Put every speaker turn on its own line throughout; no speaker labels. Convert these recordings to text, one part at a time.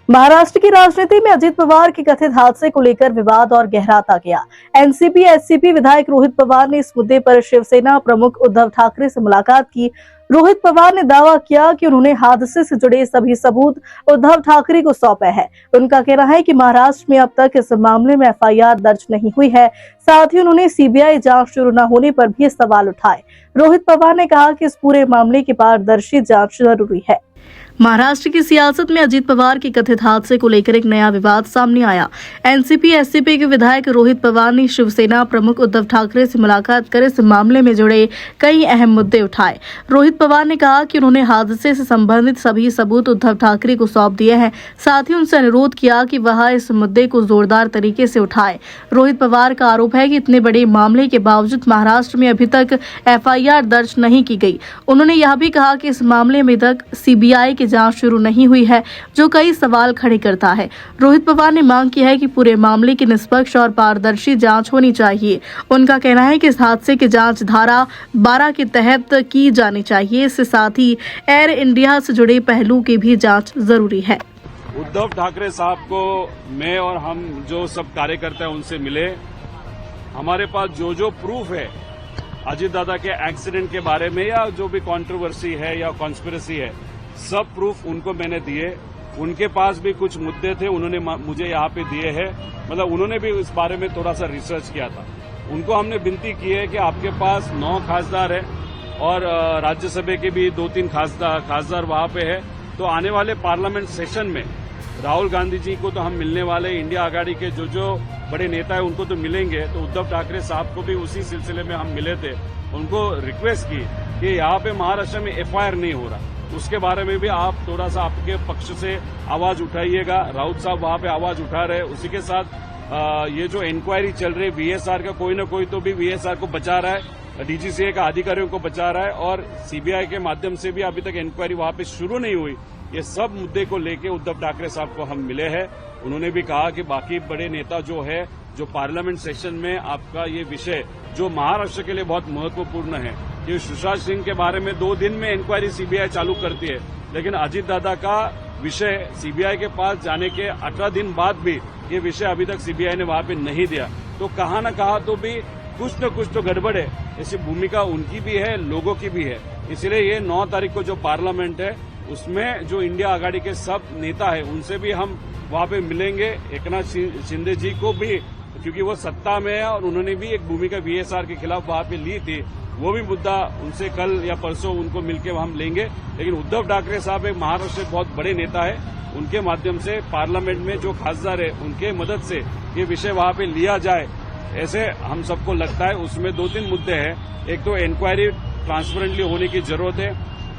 महाराष्ट्र की राजनीति में अजित पवार के कथित हादसे को लेकर विवाद और गहराता गया। एनसीपी एससीपी विधायक रोहित पवार ने इस मुद्दे पर शिवसेना प्रमुख उद्धव ठाकरे से मुलाकात की। रोहित पवार ने दावा किया कि उन्होंने हादसे से जुड़े सभी सबूत उद्धव ठाकरे को सौंपे हैं। उनका कहना है कि महाराष्ट्र में अब तक इस मामले में एफआईआर दर्ज नहीं हुई है। साथ ही उन्होंने सीबीआई जांच शुरू न होने पर भी सवाल उठाए। रोहित पवार ने कहा कि इस पूरे मामले की पारदर्शी जांच जरूरी है। महाराष्ट्र की सियासत में अजित पवार के कथित हादसे को लेकर एक नया विवाद सामने आया। एनसीपी एससीपी के विधायक रोहित पवार ने शिवसेना प्रमुख उद्धव ठाकरे से मुलाकात कर इस मामले में जुड़े कई अहम मुद्दे उठाए। रोहित पवार ने कहा कि उन्होंने हादसे से संबंधित सभी सबूत उद्धव ठाकरे को सौंप दिए हैं। साथ ही उनसे अनुरोध किया कि वह इस मुद्दे को जोरदार तरीके से उठाए। रोहित पवार का आरोप है कि इतने बड़े मामले के बावजूद महाराष्ट्र में अभी तक एफआईआर दर्ज नहीं की गई। उन्होंने यह भी कहा कि इस मामले में तक सीबीआई की जांच शुरू नहीं हुई है, जो कई सवाल खड़े करता है। रोहित पवार ने मांग की है कि पूरे मामले की निष्पक्ष और पारदर्शी जांच होनी चाहिए। उनका कहना है कि इस हादसे की जांच धारा 12 के तहत की जानी चाहिए। इसके साथ ही एयर इंडिया से जुड़े पहलू की भी जांच जरूरी है।
उद्धव ठाकरे साहब को मैं और हम जो सब कार्यकर्ता हैं उनसे मिले। हमारे पास जो प्रूफ है अजित दादा के एक्सीडेंट के बारे में या जो भी कंट्रोवर्सी है या कॉन्स्पिरेसी है, सब प्रूफ उनको मैंने दिए। उनके पास भी कुछ मुद्दे थे, उन्होंने मुझे यहाँ पे दिए हैं। मतलब उन्होंने भी इस बारे में थोड़ा सा रिसर्च किया था। उनको हमने विनती की है कि आपके पास 9 खासदार है और राज्यसभा के भी 2-3 खासदार वहां पे है, तो आने वाले पार्लियामेंट सेशन में राहुल गांधी जी को तो हम मिलने वाले, इंडिया आघाड़ी के जो बड़े नेता है उनको तो मिलेंगे। तो उद्धव ठाकरे साहब को भी उसी सिलसिले में हम मिले थे। उनको रिक्वेस्ट की कि यहाँ पे महाराष्ट्र में एफआईआर नहीं हो रहा, उसके बारे में भी आप थोड़ा सा आपके पक्ष से आवाज उठाइएगा। राउत साहब वहां पे आवाज उठा रहे। उसी के साथ ये जो इंक्वायरी चल रही है वीएसआर का, कोई न कोई तो भी वीएसआर को बचा रहा है, डीजीसीए का अधिकारियों को बचा रहा है और सीबीआई के माध्यम से भी अभी तक इंक्वायरी वहां पे शुरू नहीं हुई। ये सब मुद्दे को लेके उद्धव ठाकरे साहब को हम मिले हैं। उन्होंने भी कहा कि बाकी बड़े नेता जो है, जो पार्लियामेंट सेशन में आपका ये विषय जो महाराष्ट्र के लिए बहुत महत्वपूर्ण है, ये सुशांत सिंह के बारे में 2 दिन में इंक्वायरी सीबीआई चालू करती है, लेकिन अजित दादा का विषय सीबीआई के पास जाने के 18 दिन बाद भी ये विषय अभी तक सीबीआई ने वहां पे नहीं दिया। तो कहा न कहा तो भी कुछ न कुछ तो गड़बड़ है। ऐसी भूमिका उनकी भी है, लोगों की भी है। इसलिए ये 9 तारीख को जो पार्लियामेंट है उसमें जो इंडिया आघाड़ी के सब नेता है उनसे भी हम वहां पे मिलेंगे। एकनाथ शिंदे जी को भी, क्योंकि वो सत्ता में है और उन्होंने भी एक भूमिका वीएसआर के खिलाफ वहां पे ली थी, वो भी मुद्दा उनसे कल या परसों उनको मिलकर हम लेंगे। लेकिन उद्धव ठाकरे साहब एक महाराष्ट्र के बहुत बड़े नेता है, उनके माध्यम से पार्लियामेंट में जो खासदार है उनके मदद से ये विषय वहां पे लिया जाए, ऐसे हम सबको लगता है। उसमें 2-3 मुद्दे हैं। एक तो इंक्वायरी ट्रांसपेरेंटली होने की जरूरत है।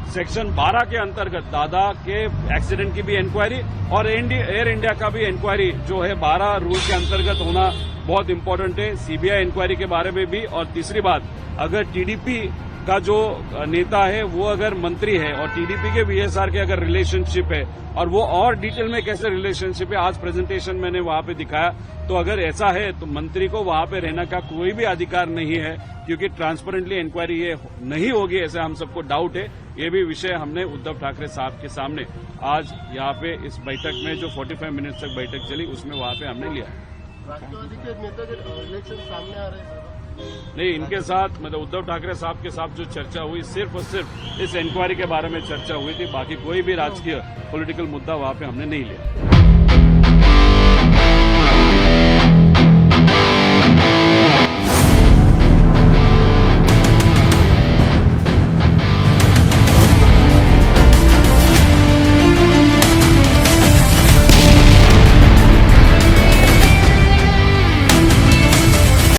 सेक्शन 12 के अंतर्गत दादा के एक्सीडेंट की भी इंक्वायरी और एयर इंडिया का भी इंक्वायरी जो है 12 रूल के अंतर्गत होना बहुत इंपॉर्टेंट है। सीबीआई इंक्वायरी के बारे में भी। और तीसरी बात, अगर टीडीपी का जो नेता है वो अगर मंत्री है और टीडीपी के वीएसआर के अगर रिलेशनशिप है और वो और डिटेल में कैसे रिलेशनशिप है, आज प्रेजेंटेशन मैंने वहां पे दिखाया। तो अगर ऐसा है तो मंत्री को वहां पे रहने का कोई भी अधिकार नहीं है, क्योंकि ट्रांसपेरेंटली इंक्वायरी ये नहीं होगी, ऐसे हम सबको डाउट है। ये भी विषय हमने उद्धव ठाकरे साहब के सामने आज यहाँ पे इस बैठक में जो 45 मिनट तक बैठक चली उसमें वहां पे हमने लिया है।
राष्ट्रवादी के नेता के इलेक्शन सामने आ रहे हैं
नहीं, इनके साथ मतलब उद्धव ठाकरे साहब के साथ जो चर्चा हुई सिर्फ और सिर्फ इस इंक्वायरी के बारे में चर्चा हुई थी। बाकी कोई भी राजकीय पॉलिटिकल मुद्दा वहां पे हमने नहीं लिया।